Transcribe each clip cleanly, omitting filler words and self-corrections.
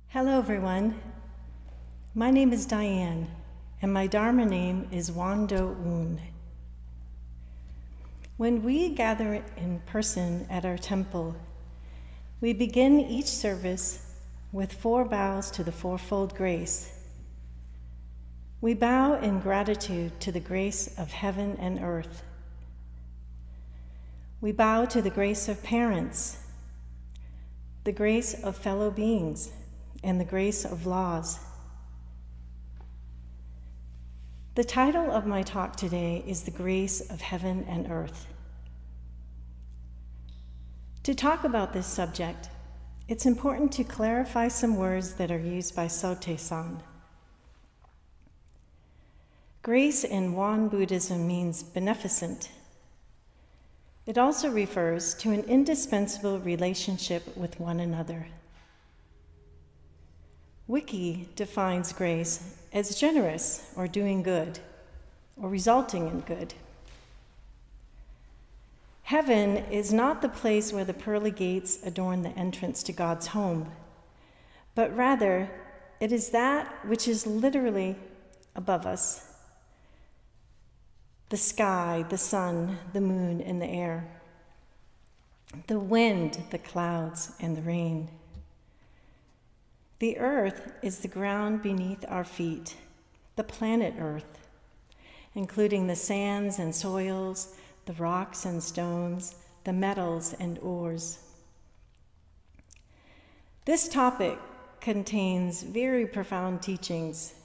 Hello everyone, my name is Dianne, and my Dharma name is Wando Un. When we gather in person at our temple, we begin each service with 4 bows to the Fourfold Grace. We bow in gratitude to the grace of heaven and earth. We bow to the grace of parents, the grace of fellow beings, and the grace of laws. The title of my talk today is The Grace of Heaven and Earth. To talk about this subject, it's important to clarify some words that are used by Sotaesan. Grace in Won Buddhism means beneficent. It also refers to an indispensable relationship with one another. Wiki defines grace as generous or doing good, or resulting in good. Heaven is not the place where the pearly gates adorn the entrance to God's home, but rather it is that which is literally above us. The sky, the sun, the moon, and the air. The wind, the clouds, and the rain. The earth is the ground beneath our feet, the planet Earth, including the sands and soils, the rocks and stones, the metals and ores. This topic contains very profound teachings.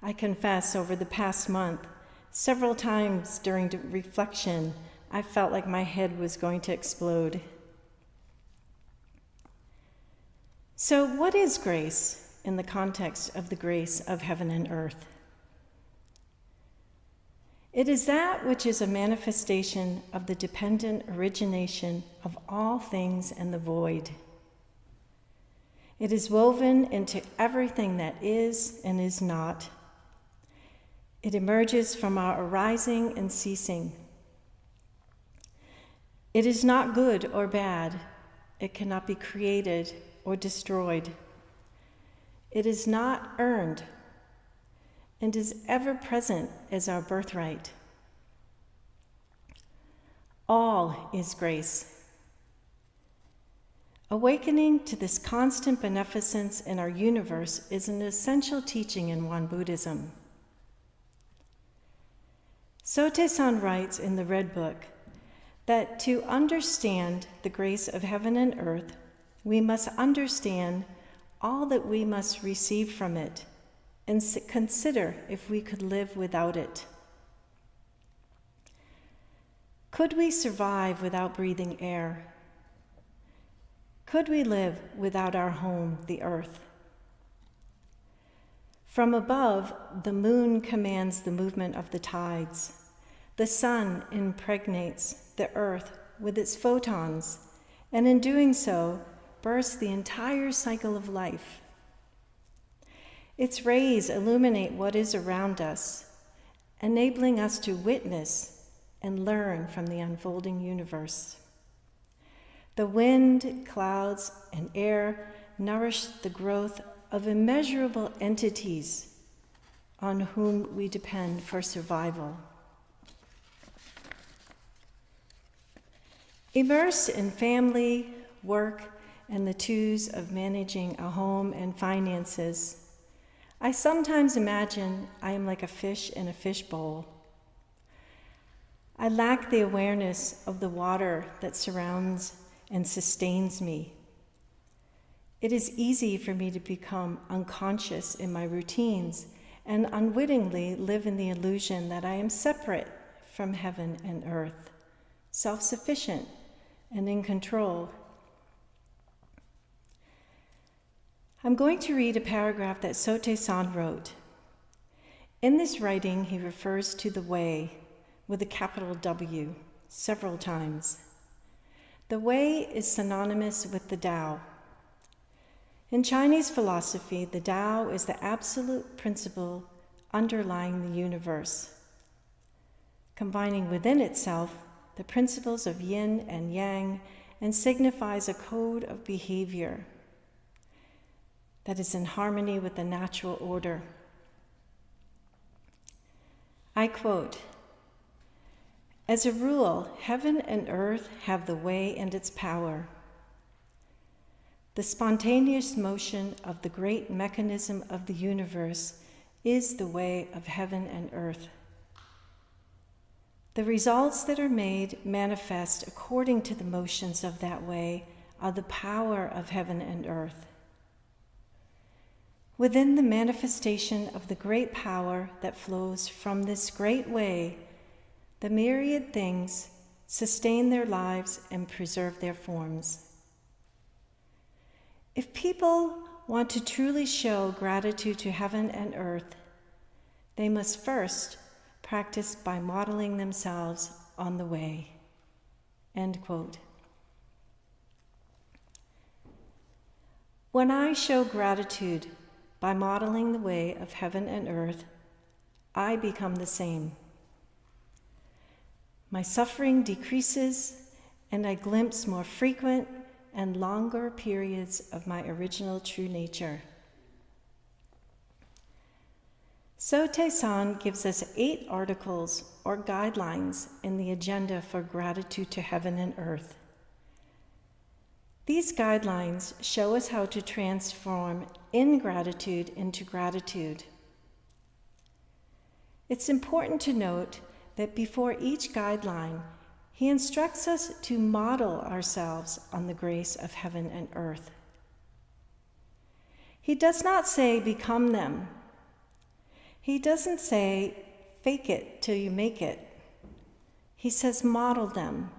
I confess, over the past month, several times during reflection, I felt like my head was going to explode. So what is grace in the context of the grace of heaven and earth? It is that which is a manifestation of the dependent origination of all things and the void. It is woven into everything that is and is not. It emerges from our arising and ceasing. It is not good or bad. It cannot be created or destroyed. It is not earned and is ever present as our birthright. All is grace. Awakening to this constant beneficence in our universe is an essential teaching in Won Buddhism. Sotaesan writes in the Red Book that to understand the grace of heaven and earth, we must understand all that we must receive from it and consider if we could live without it. Could we survive without breathing air? Could we live without our home, the earth? From above, the moon commands the movement of the tides. The sun impregnates the earth with its photons, and in doing so, bursts the entire cycle of life. Its rays illuminate what is around us, enabling us to witness and learn from the unfolding universe. The wind, clouds, and air nourish the growth of immeasurable entities on whom we depend for survival. Immersed in family, work, and the twos of managing a home and finances, I sometimes imagine I am like a fish in a fishbowl. I lack the awareness of the water that surrounds and sustains me. It is easy for me to become unconscious in my routines and unwittingly live in the illusion that I am separate from heaven and earth, self-sufficient and in control. I'm going to read a paragraph that Sotaesan wrote. In this writing, he refers to the way with a capital W several times. The way is synonymous with the Tao. In Chinese philosophy, the Tao is the absolute principle underlying the universe, combining within itself the principles of yin and yang and signifies a code of behavior that is in harmony with the natural order. I quote, "As a rule, heaven and earth have the way and its power. The spontaneous motion of the great mechanism of the universe is the way of heaven and earth. The results that are made manifest according to the motions of that way are the power of heaven and earth. Within the manifestation of the great power that flows from this great way, the myriad things sustain their lives and preserve their forms. If people want to truly show gratitude to heaven and earth, they must first practice by modeling themselves on the way." End quote. When I show gratitude by modeling the way of heaven and earth, I become the same. My suffering decreases, and I glimpse more frequent and longer periods of my original true nature. Sotae-san gives us 8 articles or guidelines in the agenda for gratitude to heaven and earth. These guidelines show us how to transform ingratitude into gratitude. It's important to note that before each guideline, he instructs us to model ourselves on the grace of heaven and earth. He does not say become them. He doesn't say fake it till you make it. He says model them.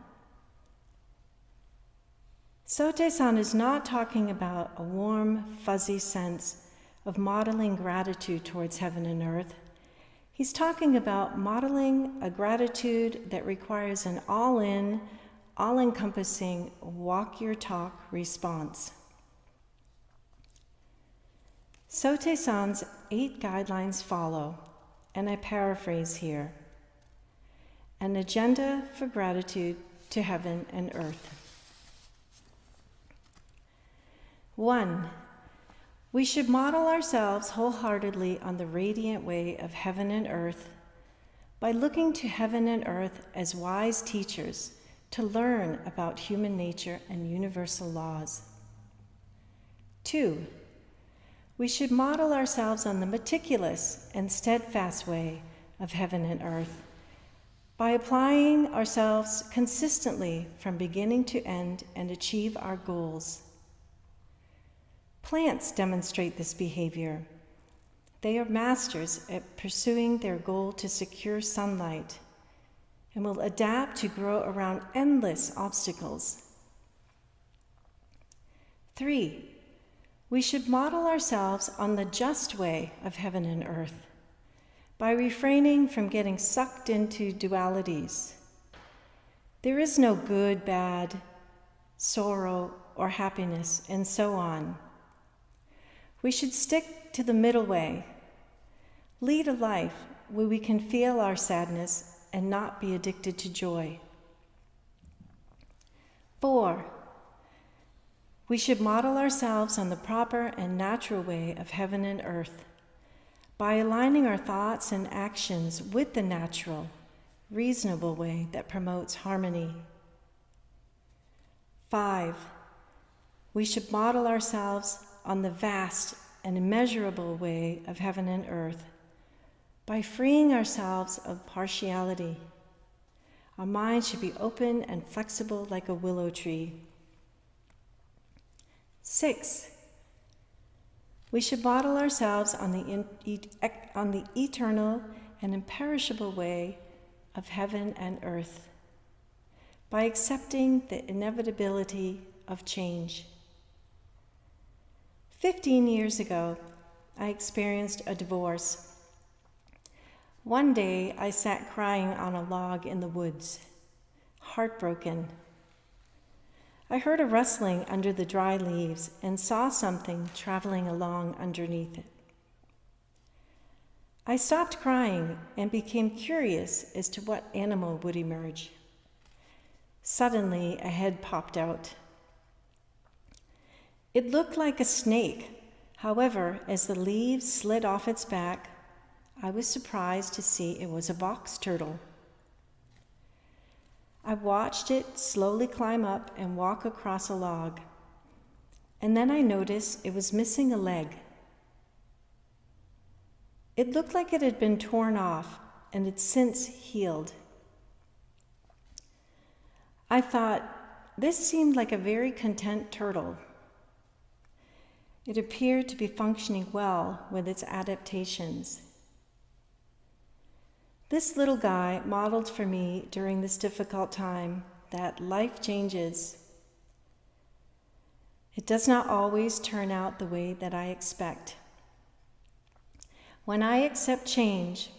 Sotae-san is not talking about a warm, fuzzy sense of modeling gratitude towards heaven and earth. He's talking about modeling a gratitude that requires an all-in, all-encompassing, walk-your-talk response. Sotae-san's 8 guidelines follow, and I paraphrase here: an agenda for gratitude to heaven and earth. 1. We should model ourselves wholeheartedly on the radiant way of heaven and earth by looking to heaven and earth as wise teachers to learn about human nature and universal laws. 2. We should model ourselves on the meticulous and steadfast way of heaven and earth by applying ourselves consistently from beginning to end and achieve our goals. Plants demonstrate this behavior. They are masters at pursuing their goal to secure sunlight and will adapt to grow around endless obstacles. 3. We should model ourselves on the just way of heaven and earth by refraining from getting sucked into dualities. There is no good, bad, sorrow, or happiness, and so on. We should stick to the middle way, lead a life where we can feel our sadness and not be addicted to joy. 4. We should model ourselves on the proper and natural way of heaven and earth by aligning our thoughts and actions with the natural, reasonable way that promotes harmony. 5. We should model ourselves on the vast and immeasurable way of heaven and earth by freeing ourselves of partiality. Our minds should be open and flexible like a willow tree. 6. We should model ourselves on the eternal and imperishable way of heaven and earth by accepting the inevitability of change. 15 years ago, I experienced a divorce. One day, I sat crying on a log in the woods, heartbroken. I heard a rustling under the dry leaves and saw something traveling along underneath it. I stopped crying and became curious as to what animal would emerge. Suddenly, a head popped out. It looked like a snake. However, as the leaves slid off its back, I was surprised to see it was a box turtle. I watched it slowly climb up and walk across a log. And then I noticed it was missing a leg. It looked like it had been torn off and had since healed. I thought, this seemed like a very content turtle. It appeared to be functioning well with its adaptations. This little guy modeled for me during this difficult time that life changes. It does not always turn out the way that I expect. When I accept change,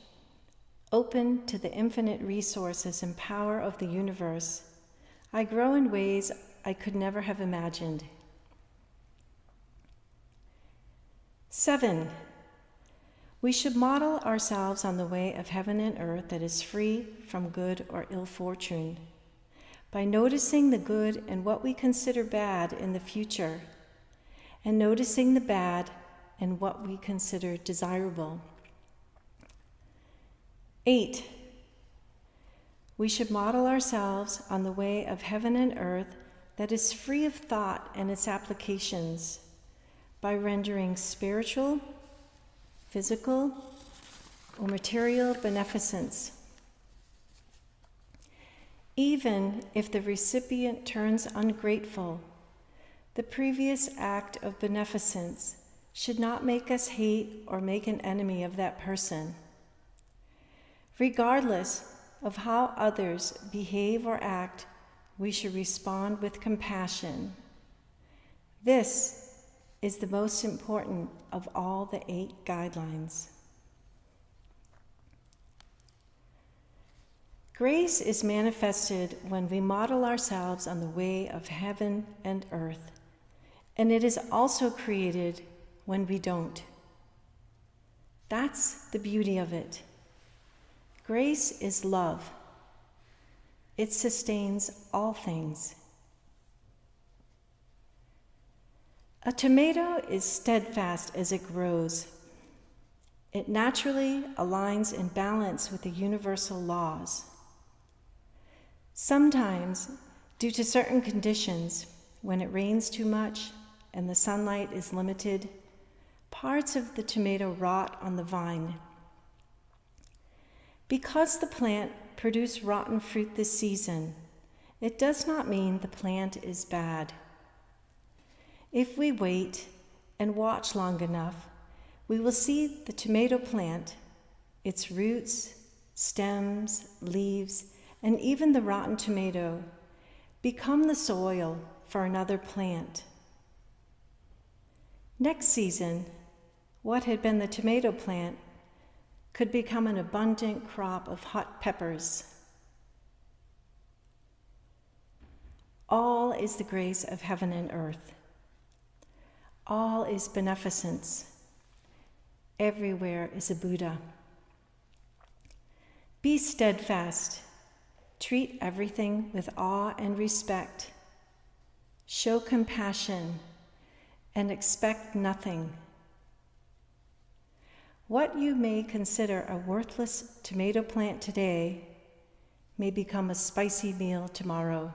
open to the infinite resources and power of the universe, I grow in ways I could never have imagined. 7. We should model ourselves on the way of heaven and earth that is free from good or ill fortune, by noticing the good and what we consider bad in the future, and noticing the bad and what we consider desirable. 8. We should model ourselves on the way of heaven and earth that is free of thought and its applications, by rendering spiritual, physical, or material beneficence. Even if the recipient turns ungrateful, the previous act of beneficence should not make us hate or make an enemy of that person. Regardless of how others behave or act, we should respond with compassion. This is the most important of all the 8 guidelines. Grace is manifested when we model ourselves on the way of heaven and earth, and it is also created when we don't. That's the beauty of it. Grace is love. It sustains all things. A tomato is steadfast as it grows. It naturally aligns in balance with the universal laws. Sometimes, due to certain conditions, when it rains too much and the sunlight is limited, parts of the tomato rot on the vine. Because the plant produced rotten fruit this season, it does not mean the plant is bad. If we wait and watch long enough, we will see the tomato plant, its roots, stems, leaves, and even the rotten tomato become the soil for another plant. Next season, what had been the tomato plant could become an abundant crop of hot peppers. All is the grace of heaven and earth. All is beneficence. Everywhere is a Buddha. Be steadfast. Treat everything with awe and respect. Show compassion and expect nothing. What you may consider a worthless tomato plant today may become a spicy meal tomorrow.